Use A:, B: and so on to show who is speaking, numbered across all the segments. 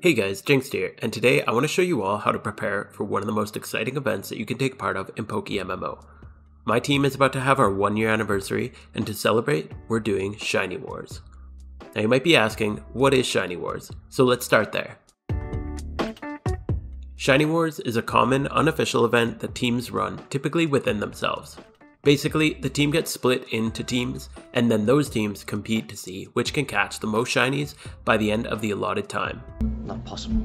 A: Hey guys, Jinxed here, and today I want to show you all how to prepare for one of the most exciting events that you can take part of in PokeMMO. My team is about to have our 1-year anniversary, and to celebrate, we're doing Shiny Wars. Now you might be asking, what is Shiny Wars? So let's start there. Shiny Wars is a common, unofficial event that teams run, typically within themselves. Basically, the team gets split into teams, and then those teams compete to see which can catch the most shinies by the end of the allotted time.
B: Not possible.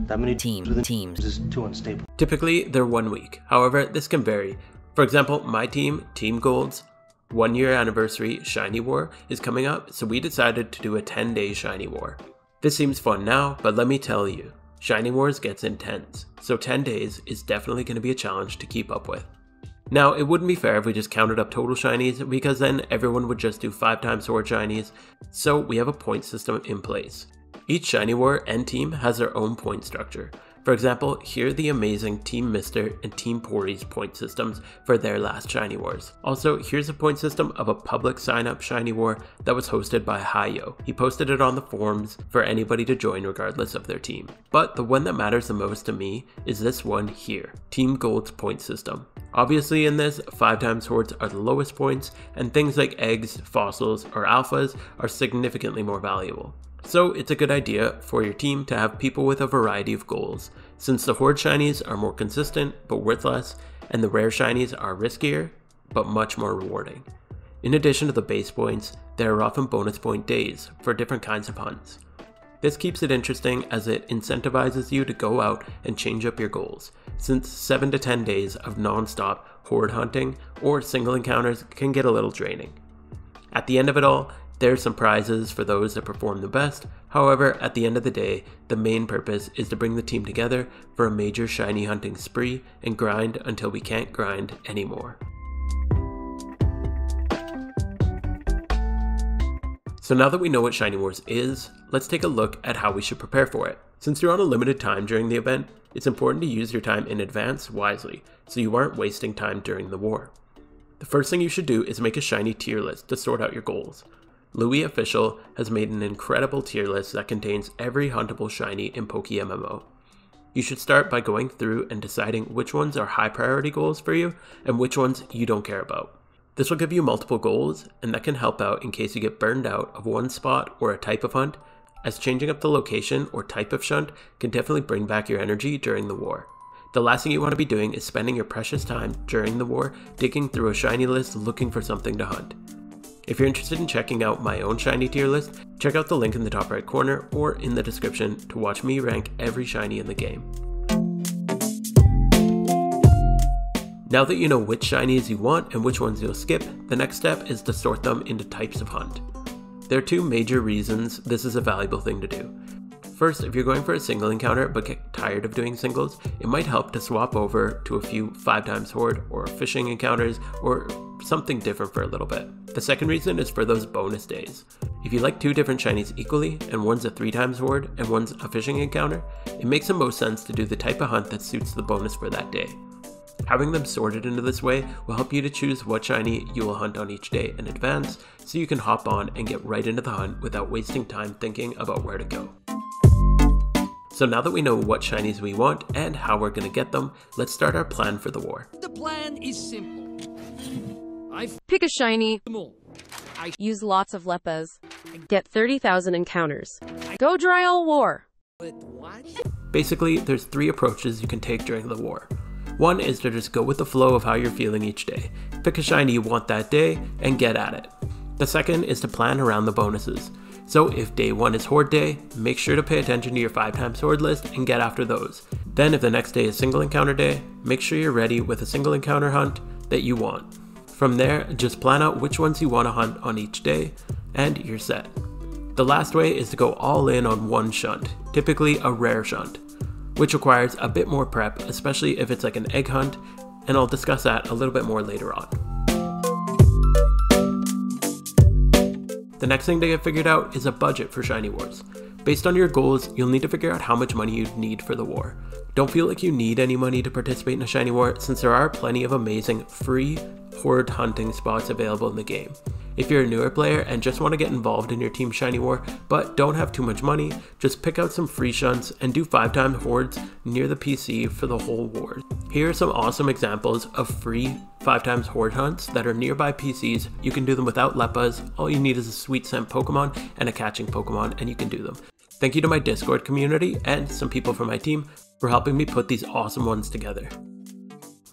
B: That many teams is too unstable.
A: Typically, they're 1 week. However, this can vary. For example, my team, Team Gold's 1-year anniversary Shiny War is coming up, so we decided to do a 10-day Shiny War. This seems fun now, but let me tell you, Shiny Wars gets intense, so 10 days is definitely going to be a challenge to keep up with. Now, it wouldn't be fair if we just counted up total shinies, because then everyone would just do 5 times Sword shinies, so we have a point system in place. Each Shiny War and team has their own point structure. For example, here are the amazing Team Mister and Team Pori's point systems for their last Shiny Wars. Also, here's a point system of a public sign-up Shiny War that was hosted by Hayo. He posted it on the forums for anybody to join regardless of their team. But the one that matters the most to me is this one here, Team Gold's point system. Obviously in this, 5 times Swords are the lowest points, and things like eggs, fossils, or alphas are significantly more valuable. So it's a good idea for your team to have people with a variety of goals, since the Horde shinies are more consistent but worth less, and the rare shinies are riskier but much more rewarding. In addition to the base points, there are often bonus point days for different kinds of hunts. This keeps it interesting as it incentivizes you to go out and change up your goals, since 7 to 10 days of non-stop Horde hunting or single encounters can get a little draining. At the end of it all, there are some prizes for those that perform the best. However, at the end of the day, the main purpose is to bring the team together for a major shiny hunting spree and grind until we can't grind anymore. So now that we know what Shiny Wars is, let's take a look at how we should prepare for it. Since you're on a limited time during the event, it's important to use your time in advance wisely, so you aren't wasting time during the war. The first thing you should do is make a shiny tier list to sort out your goals. Louis Official has made an incredible tier list that contains every huntable shiny in PokeMMO. You should start by going through and deciding which ones are high priority goals for you and which ones you don't care about. This will give you multiple goals, and that can help out in case you get burned out of one spot or a type of hunt, as changing up the location or type of shunt can definitely bring back your energy during the war. The last thing you want to be doing is spending your precious time during the war digging through a shiny list looking for something to hunt. If you're interested in checking out my own shiny tier list, check out the link in the top right corner or in the description to watch me rank every shiny in the game. Now that you know which shinies you want and which ones you'll skip, the next step is to sort them into types of hunt. There are 2 major reasons this is a valuable thing to do. First, if you're going for a single encounter but get tired of doing singles, it might help to swap over to a few 5 times Horde or fishing encounters or something different for a little bit. The second reason is for those bonus days. If you like 2 different shinies equally, and one's a 3 times Horde and one's a fishing encounter, it makes the most sense to do the type of hunt that suits the bonus for that day. Having them sorted into this way will help you to choose what shiny you will hunt on each day in advance, so you can hop on and get right into the hunt without wasting time thinking about where to go. So now that we know what shinies we want and how we're going to get them, let's start our plan for the war.
C: The plan is simple.
D: Pick a shiny, use lots of leppas, get 30,000 encounters. Go dry all war.
A: Basically, there's 3 approaches you can take during the war. One is to just go with the flow of how you're feeling each day. Pick a shiny you want that day and get at it. The second is to plan around the bonuses. So if day 1 is Horde day, make sure to pay attention to your 5 times Horde list and get after those. Then if the next day is single encounter day, make sure you're ready with a single encounter hunt that you want. From there, just plan out which ones you want to hunt on each day, and you're set. The last way is to go all in on one shunt, typically a rare shunt, which requires a bit more prep, especially if it's like an egg hunt, and I'll discuss that a little bit more later on. The next thing to get figured out is a budget for Shiny Wars. Based on your goals, you'll need to figure out how much money you need for the war. Don't feel like you need any money to participate in a Shiny War, since there are plenty of amazing free Horde hunting spots available in the game. If you're a newer player and just want to get involved in your team Shiny War, but don't have too much money, just pick out some free shunts and do 5x hordes near the PC for the whole war. Here are some awesome examples of free 5x horde hunts that are nearby PCs. You can do them without Leppas. All you need is a sweet scent Pokemon and a catching Pokemon, and you can do them. Thank you to my Discord community and some people from my team for helping me put these awesome ones together.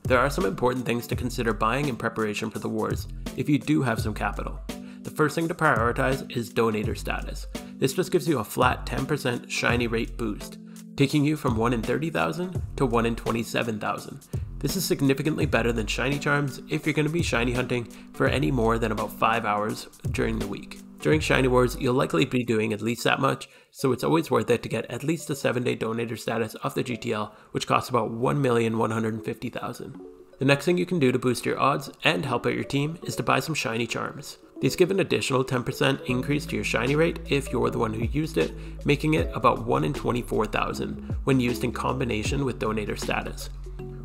A: There are some important things to consider buying in preparation for the wars, if you do have some capital. The first thing to prioritize is donator status. This just gives you a flat 10% shiny rate boost, taking you from 1 in 30,000 to 1 in 27,000. This is significantly better than shiny charms if you're going to be shiny hunting for any more than about 5 hours during the week. During Shiny Wars, you'll likely be doing at least that much, so it's always worth it to get at least a 7-day donator status off the GTL, which costs about 1,150,000. The next thing you can do to boost your odds and help out your team is to buy some shiny charms. These give an additional 10% increase to your shiny rate if you're the one who used it, making it about 1 in 24,000 when used in combination with donator status.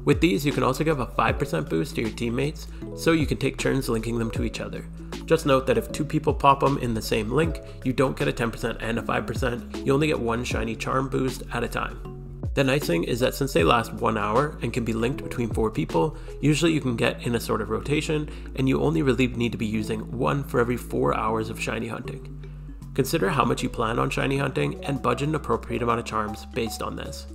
A: With these, you can also give a 5% boost to your teammates, so you can take turns linking them to each other. Just note that if 2 people pop them in the same link, you don't get a 10% and a 5%, you only get 1 shiny charm boost at a time. The nice thing is that since they last 1 hour and can be linked between 4 people, usually you can get in a sort of rotation, and you only really need to be using 1 for every 4 hours of shiny hunting. Consider how much you plan on shiny hunting and budget an appropriate amount of charms based on this.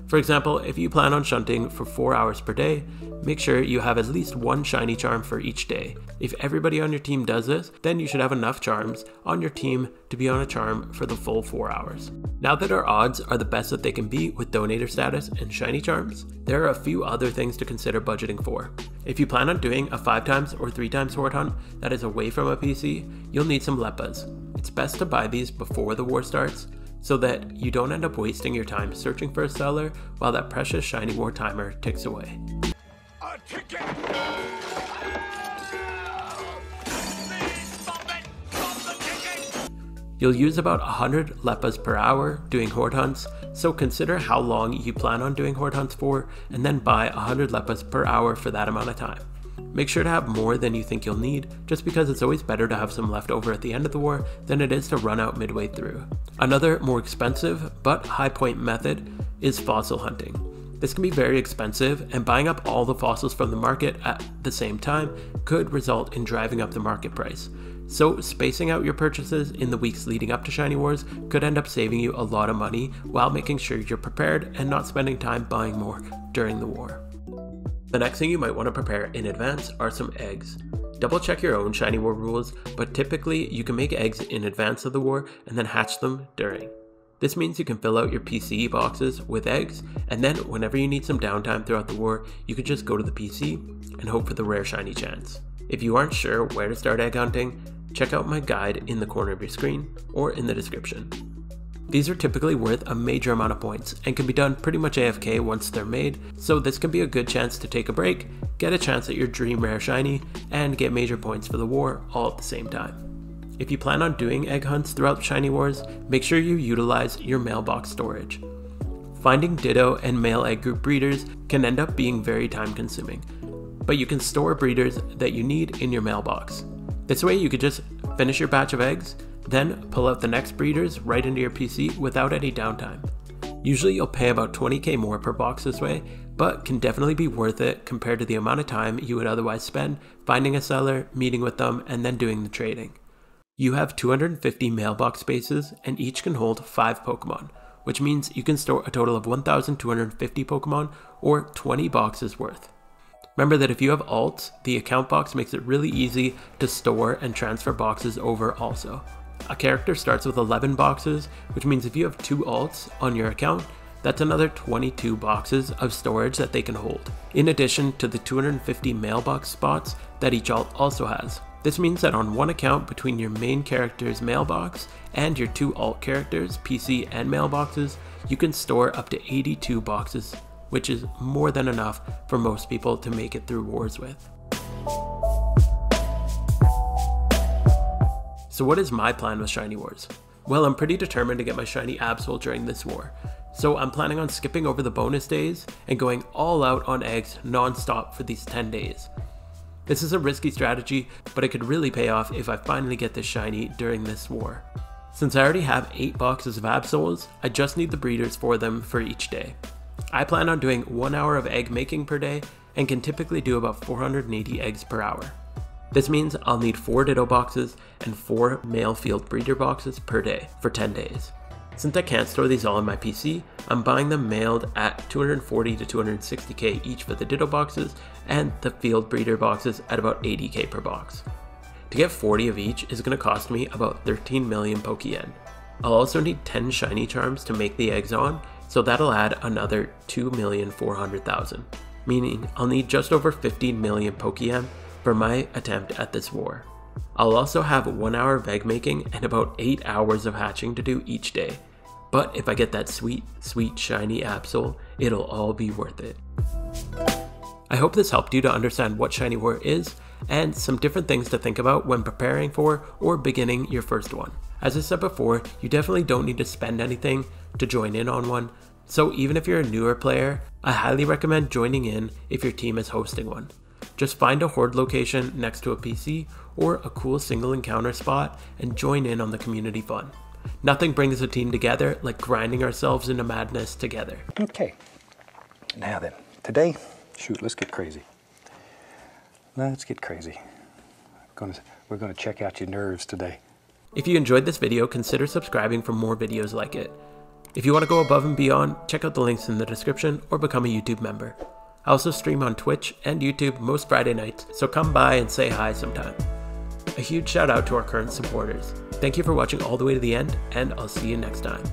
A: For example, if you plan on shunting for 4 hours per day, make sure you have at least 1 shiny charm for each day. If everybody on your team does this, then you should have enough charms on your team to be on a charm for the full 4 hours. Now that our odds are the best that they can be with donator status and shiny charms, there are a few other things to consider budgeting for. If you plan on doing a 5x or 3x horde hunt that is away from a PC, you'll need some Leppas. It's best to buy these before the war starts, so that you don't end up wasting your time searching for a seller while that precious Shiny War timer ticks away.
C: A ticket!
A: You'll use about 100 Leppas per hour doing horde hunts, so consider how long you plan on doing horde hunts for, and then buy 100 Leppas per hour for that amount of time. Make sure to have more than you think you'll need, just because it's always better to have some left over at the end of the war than it is to run out midway through. Another more expensive but high point method is fossil hunting. This can be very expensive, and buying up all the fossils from the market at the same time could result in driving up the market price. So spacing out your purchases in the weeks leading up to Shiny Wars could end up saving you a lot of money while making sure you're prepared and not spending time buying more during the war. The next thing you might want to prepare in advance are some eggs. Double check your own Shiny War rules, but typically you can make eggs in advance of the war and then hatch them during. This means you can fill out your PC boxes with eggs, and then whenever you need some downtime throughout the war, you can just go to the PC and hope for the rare shiny chance. If you aren't sure where to start egg hunting, check out my guide in the corner of your screen or in the description. These are typically worth a major amount of points and can be done pretty much AFK once they're made, so this can be a good chance to take a break, get a chance at your dream rare shiny, and get major points for the war all at the same time. If you plan on doing egg hunts throughout Shiny Wars, make sure you utilize your mailbox storage. Finding Ditto and male egg group breeders can end up being very time consuming, but you can store breeders that you need in your mailbox. This way you could just finish your batch of eggs, then pull out the next breeders right into your PC without any downtime. Usually you'll pay about 20k more per box this way, but can definitely be worth it compared to the amount of time you would otherwise spend finding a seller, meeting with them, and then doing the trading. You have 250 mailbox spaces, and each can hold 5 Pokemon, which means you can store a total of 1,250 Pokemon, or 20 boxes worth. Remember that if you have alts, the account box makes it really easy to store and transfer boxes over also. A character starts with 11 boxes, which means if you have 2 alts on your account, that's another 22 boxes of storage that they can hold, in addition to the 250 mailbox spots that each alt also has. This means that on one account between your main character's mailbox and your 2 alt characters, PC and mailboxes, you can store up to 82 boxes, which is more than enough for most people to make it through wars with. So what is my plan with Shiny Wars? Well, I'm pretty determined to get my shiny Absol during this war, so I'm planning on skipping over the bonus days and going all out on eggs non-stop for these 10 days. This is a risky strategy, but it could really pay off if I finally get this shiny during this war. Since I already have 8 boxes of Absols, I just need the breeders for them for each day. I plan on doing 1 hour of egg making per day and can typically do about 480 eggs per hour. This means I'll need 4 Ditto boxes and 4 male field breeder boxes per day for 10 days. Since I can't store these all on my PC, I'm buying them mailed at 240 to 260k each for the Ditto boxes and the field breeder boxes at about 80k per box. To get 40 of each is going to cost me about 13 million Pokeyen. I'll also need 10 shiny charms to make the eggs on, so that'll add another 2,400,000, meaning I'll need just over 15 million Pokeyen for my attempt at this war. I'll also have 1 hour of egg making and about 8 hours of hatching to do each day. But if I get that sweet shiny Absol, it'll all be worth it. I hope this helped you to understand what Shiny War is and some different things to think about when preparing for or beginning your first one. As I said before, you definitely don't need to spend anything to join in on one, so even if you're a newer player, I highly recommend joining in if your team is hosting one. Just find a horde location next to a PC or a cool single encounter spot and join in on the community fun. Nothing brings a team together like grinding ourselves into madness together.
E: Okay, now then, today, shoot, let's get crazy. Let's get crazy. We're gonna check out your nerves today.
A: If you enjoyed this video, consider subscribing for more videos like it. If you want to go above and beyond, check out the links in the description or become a YouTube member. I also stream on Twitch and YouTube most Friday nights, so come by and say hi sometime. A huge shout out to our current supporters. Thank you for watching all the way to the end, and I'll see you next time.